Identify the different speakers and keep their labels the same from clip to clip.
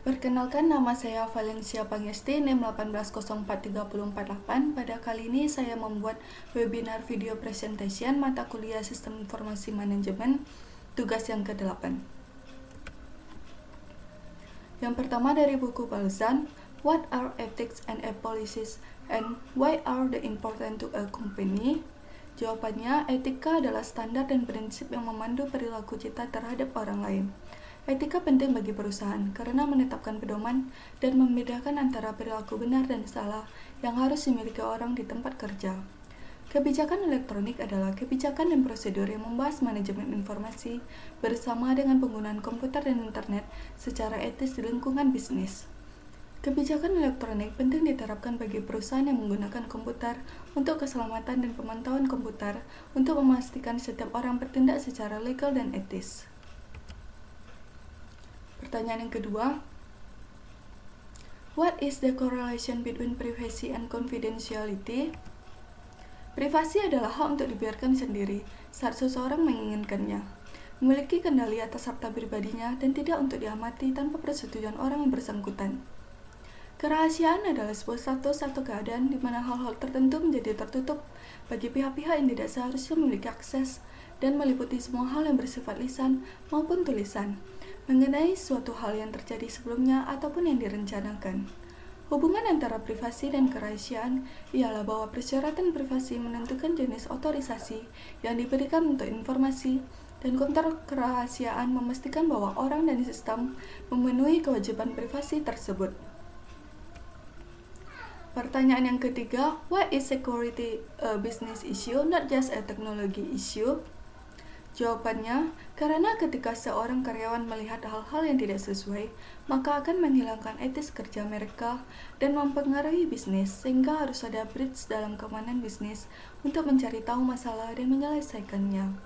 Speaker 1: Perkenalkan, nama saya Valencia Pangesti, NIM 1804348. Pada kali ini saya membuat webinar video presentation mata kuliah Sistem Informasi Manajemen, tugas yang ke-8. Yang pertama dari buku Balzan, What are ethics and policies and why are they important to a company? Jawabannya, etika adalah standar dan prinsip yang memandu perilaku kita terhadap orang lain. Etika penting bagi perusahaan karena menetapkan pedoman dan membedakan antara perilaku benar dan salah yang harus dimiliki orang di tempat kerja. Kebijakan elektronik adalah kebijakan dan prosedur yang membahas manajemen informasi bersama dengan penggunaan komputer dan internet secara etis di lingkungan bisnis. Kebijakan elektronik penting diterapkan bagi perusahaan yang menggunakan komputer untuk keselamatan dan pemantauan komputer untuk memastikan setiap orang bertindak secara legal dan etis. Pertanyaan yang kedua, what is the correlation between privacy and confidentiality? Privasi adalah hak untuk dibiarkan sendiri saat seseorang menginginkannya, memiliki kendali atas harta pribadinya dan tidak untuk diamati tanpa persetujuan orang yang bersangkutan. Kerahasiaan adalah sebuah status atau keadaan di mana hal-hal tertentu menjadi tertutup bagi pihak-pihak yang tidak seharusnya memiliki akses dan meliputi semua hal yang bersifat lisan maupun tulisan, mengenai suatu hal yang terjadi sebelumnya ataupun yang direncanakan. Hubungan antara privasi dan kerahasiaan ialah bahwa persyaratan privasi menentukan jenis otorisasi yang diberikan untuk informasi, dan kontrak kerahasiaan memastikan bahwa orang dan sistem memenuhi kewajiban privasi tersebut. Pertanyaan yang ketiga, why is security a business issue, not just a technology issue? Jawabannya, karena ketika seorang karyawan melihat hal-hal yang tidak sesuai, maka akan menghilangkan etis kerja mereka dan mempengaruhi bisnis, sehingga harus ada bridge dalam keamanan bisnis untuk mencari tahu masalah dan menyelesaikannya.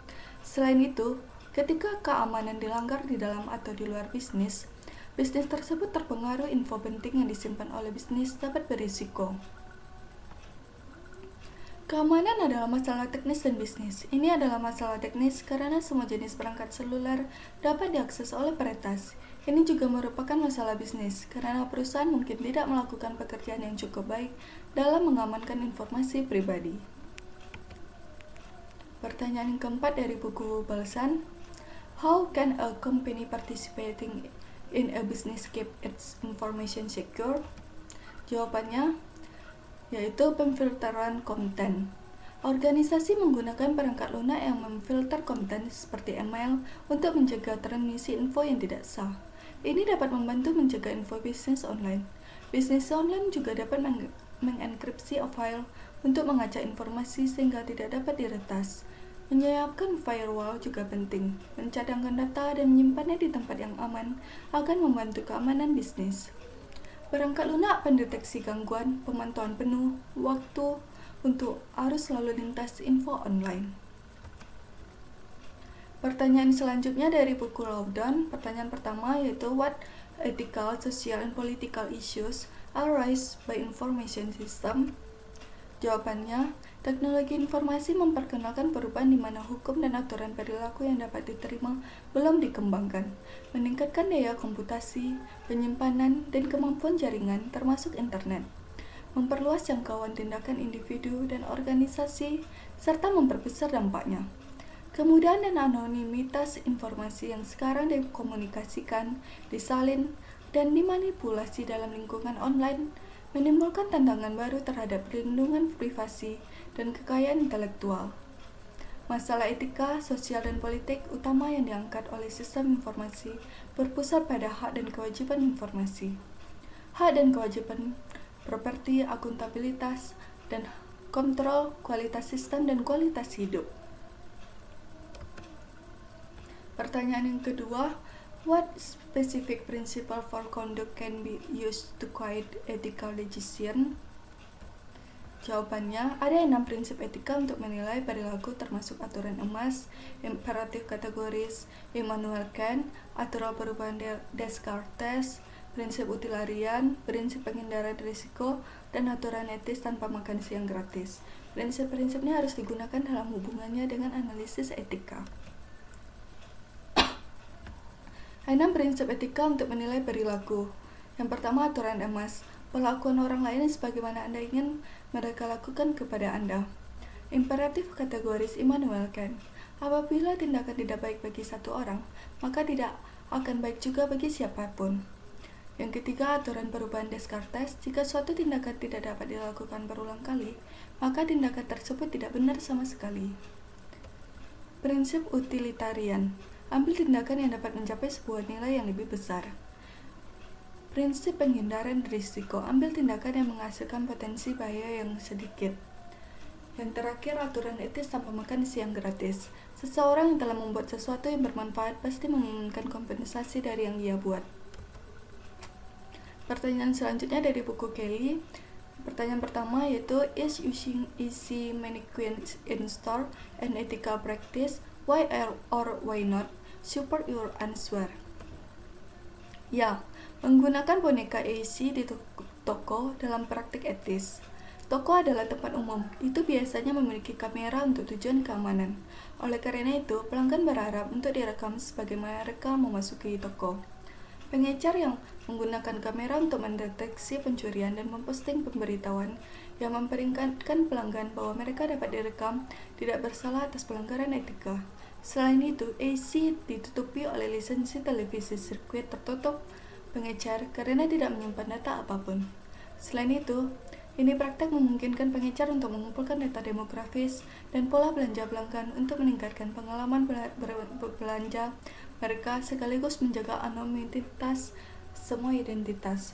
Speaker 1: Selain itu, ketika keamanan dilanggar di dalam atau di luar bisnis, bisnis tersebut terpengaruh, info penting yang disimpan oleh bisnis dapat berisiko. Keamanan adalah masalah teknis dan bisnis. Ini adalah masalah teknis karena semua jenis perangkat seluler dapat diakses oleh peretas. Ini juga merupakan masalah bisnis karena perusahaan mungkin tidak melakukan pekerjaan yang cukup baik dalam mengamankan informasi pribadi. Pertanyaan yang keempat dari buku Balzan, how can a company participating in a business keep its information secure? Jawabannya, yaitu pemfilteran konten. Organisasi menggunakan perangkat lunak yang memfilter konten seperti email untuk mencegah transmisi info yang tidak sah. Ini dapat membantu mencegah info bisnis online. Bisnis online juga dapat mengenkripsi file untuk mengacak informasi sehingga tidak dapat diretas. Menyiapkan firewall juga penting. Mencadangkan data dan menyimpannya di tempat yang aman akan membantu keamanan bisnis. Perangkat lunak pendeteksi gangguan, pemantauan penuh, waktu untuk arus lalu lintas info online. Pertanyaan selanjutnya dari buku Lowdown. Pertanyaan pertama yaitu what ethical, social, and political issues arise by information system? Jawabannya, teknologi informasi memperkenalkan perubahan di mana hukum dan aturan perilaku yang dapat diterima belum dikembangkan, meningkatkan daya komputasi, penyimpanan, dan kemampuan jaringan termasuk internet, memperluas jangkauan tindakan individu dan organisasi, serta memperbesar dampaknya. Kemudahan dan anonimitas informasi yang sekarang dikomunikasikan, disalin, dan dimanipulasi dalam lingkungan online menimbulkan tantangan baru terhadap perlindungan privasi dan kekayaan intelektual. Masalah etika, sosial, dan politik utama yang diangkat oleh sistem informasi berpusat pada hak dan kewajiban informasi, hak dan kewajiban properti, akuntabilitas, dan kontrol kualitas sistem dan kualitas hidup. Pertanyaan yang kedua, what specific principle for conduct can be used to guide ethical decision? Jawabannya, ada 6 prinsip etika untuk menilai perilaku termasuk aturan emas, imperatif kategoris, Immanuel Kant, aturan perubahan Descartes, prinsip utilitarian, prinsip pengindaran risiko, dan aturan etis tanpa makan siang gratis. Prinsip-prinsipnya harus digunakan dalam hubungannya dengan analisis etika. 6 prinsip etika untuk menilai perilaku. Yang pertama, aturan emas. Perlakuan orang lain sebagaimana Anda ingin mereka lakukan kepada Anda. Imperatif kategoris Immanuel Kant. Apabila tindakan tidak baik bagi satu orang, maka tidak akan baik juga bagi siapapun. Yang ketiga, aturan perubahan Descartes. Jika suatu tindakan tidak dapat dilakukan berulang kali, maka tindakan tersebut tidak benar sama sekali. Prinsip utilitarian. Ambil tindakan yang dapat mencapai sebuah nilai yang lebih besar. Prinsip penghindaran risiko. Ambil tindakan yang menghasilkan potensi bahaya yang sedikit. Yang terakhir, aturan etis tanpa makan siang gratis. Seseorang yang telah membuat sesuatu yang bermanfaat pasti menginginkan kompensasi dari yang ia buat. Pertanyaan selanjutnya dari buku Kelly. Pertanyaan pertama yaitu, is using easy mannequins in store an ethical practice? Why or why not? Support your answer. Ya, menggunakan boneka AC di toko dalam praktik etis. Toko adalah tempat umum, itu biasanya memiliki kamera untuk tujuan keamanan. Oleh karena itu, pelanggan berharap untuk direkam sebagaimana mereka memasuki toko. Pengecar yang menggunakan kamera untuk mendeteksi pencurian dan memposting pemberitahuan yang memperingatkan pelanggan bahwa mereka dapat direkam tidak bersalah atas pelanggaran etika. Selain itu, AC ditutupi oleh lisensi televisi sirkuit tertutup pengecar karena tidak menyimpan data apapun. Selain itu, ini praktek memungkinkan pengecar untuk mengumpulkan data demografis dan pola belanja pelanggan untuk meningkatkan pengalaman berbelanja mereka sekaligus menjaga anonimitas semua identitas.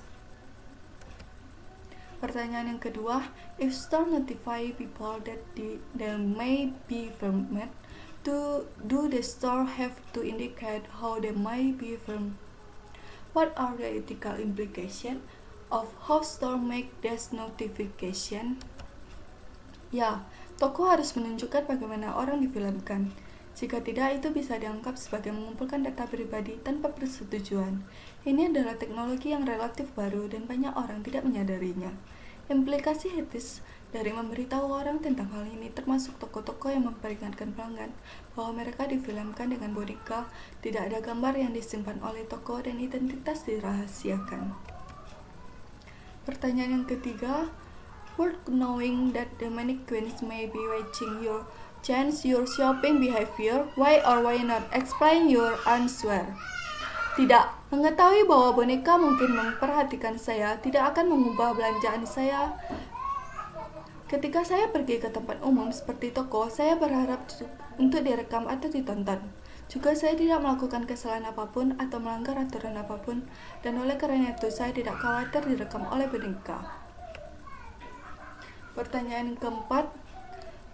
Speaker 1: Pertanyaan yang kedua, if store notify people that they may be filmed, do the store have to indicate how they may be filmed? What are the ethical implications of how store make this notification? Ya, toko harus menunjukkan bagaimana orang difilmkan. Jika tidak, itu bisa dianggap sebagai mengumpulkan data pribadi tanpa persetujuan. Ini adalah teknologi yang relatif baru dan banyak orang tidak menyadarinya. Implikasi etis dari memberitahu orang tentang hal ini termasuk toko-toko yang memperingatkan pelanggan bahwa mereka difilmkan dengan boneka, tidak ada gambar yang disimpan oleh toko, dan identitas dirahasiakan. Pertanyaan yang ketiga, worth knowing that the mannequins may be watching your change your shopping behavior, why or why not? Explain your answer. Tidak, mengetahui bahwa boneka mungkin memperhatikan saya tidak akan mengubah belanjaan saya. Ketika saya pergi ke tempat umum seperti toko, saya berharap untuk direkam atau ditonton. Juga saya tidak melakukan kesalahan apapun atau melanggar aturan apapun, dan oleh karena itu saya tidak khawatir direkam oleh boneka. Pertanyaan yang keempat,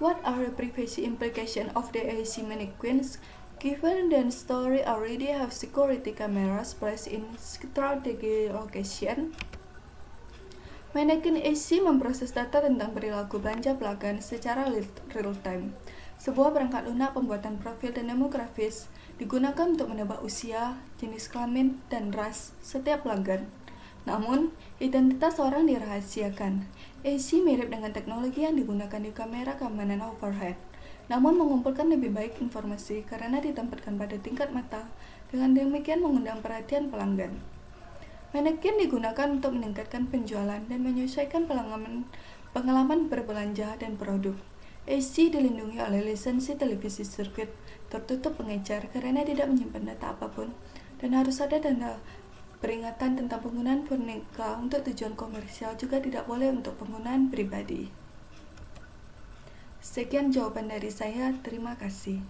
Speaker 1: what are the privacy implications of the AC mannequins? Given that store already have security cameras placed in strategic location, mannequin AC memproses data tentang perilaku belanja pelanggan secara real time. Sebuah perangkat lunak pembuatan profil dan demografis digunakan untuk menebak usia, jenis kelamin, dan ras setiap pelanggan. Namun, identitas orang dirahasiakan. AC mirip dengan teknologi yang digunakan di kamera keamanan overhead, namun mengumpulkan lebih baik informasi karena ditempatkan pada tingkat mata, dengan demikian mengundang perhatian pelanggan. Manekin digunakan untuk meningkatkan penjualan dan menyesuaikan pengalaman berbelanja dan produk. AC dilindungi oleh lisensi televisi sirkuit tertutup pengecar karena tidak menyimpan data apapun, dan harus ada tanda peringatan tentang penggunaan boneka untuk tujuan komersial, juga tidak boleh untuk penggunaan pribadi. Sekian jawaban dari saya, terima kasih.